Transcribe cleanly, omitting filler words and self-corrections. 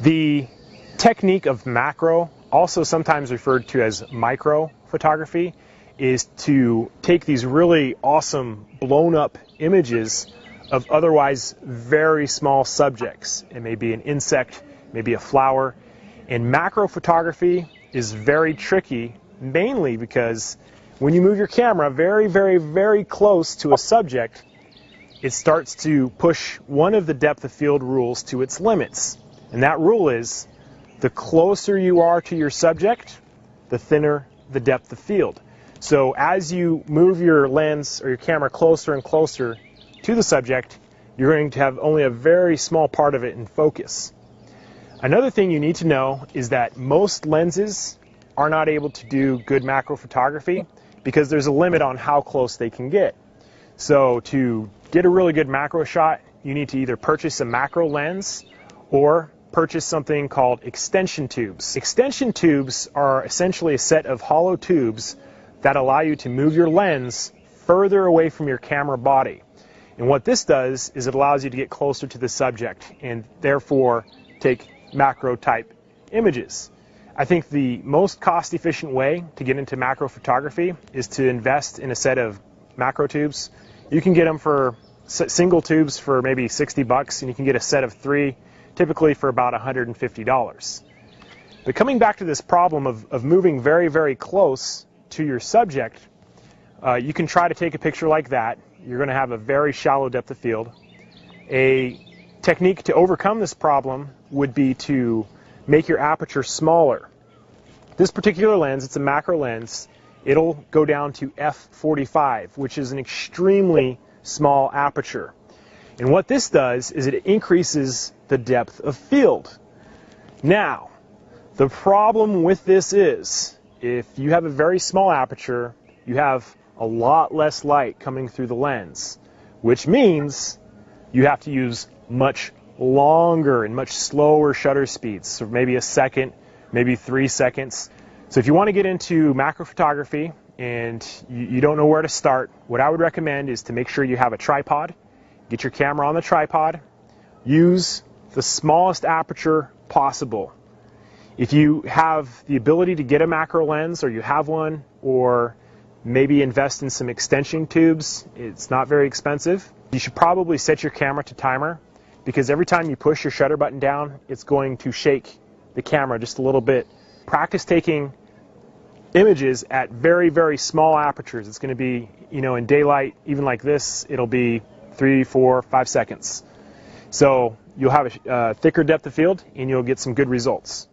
The technique of macro, also sometimes referred to as micro photography, is to take these really awesome blown up images of otherwise very small subjects. It may be an insect, maybe a flower. And macro photography is very tricky, mainly because when you move your camera very, very, very close to a subject, it starts to push one of the depth of field rules to its limits. And that rule is, the closer you are to your subject, the thinner the depth of field. So as you move your lens or your camera closer and closer to the subject, you're going to have only a very small part of it in focus. Another thing you need to know is that most lenses are not able to do good macro photography because there's a limit on how close they can get. So to get a really good macro shot, you need to either purchase a macro lens or purchase something called extension tubes. Extension tubes are essentially a set of hollow tubes that allow you to move your lens further away from your camera body. And what this does is it allows you to get closer to the subject and therefore take macro type images. I think the most cost efficient way to get into macro photography is to invest in a set of macro tubes. You can get them for single tubes for maybe 60 bucks, and you can get a set of 3 typically for about $150. But coming back to this problem of moving very, very close to your subject, you can try to take a picture like that. You're going to have a very shallow depth of field. A technique to overcome this problem would be to make your aperture smaller. This particular lens, it's a macro lens, it'll go down to f/45, which is an extremely small aperture. And what this does is it increases the depth of field. Now, the problem with this is, if you have a very small aperture, you have a lot less light coming through the lens, which means you have to use much longer and much slower shutter speeds, so maybe a second, maybe 3 seconds. So if you want to get into macro photography and you don't know where to start, what I would recommend is to make sure you have a tripod. Get your camera on the tripod. Use the smallest aperture possible. If you have the ability to get a macro lens, or you have one, or maybe invest in some extension tubes, it's not very expensive. You should probably set your camera to timer, because every time you push your shutter button down, it's going to shake the camera just a little bit. Practice taking images at very, very small apertures. It's going to be, in daylight, even like this, it'll be 3, 4, 5 seconds. So you'll have a thicker depth of field and you'll get some good results.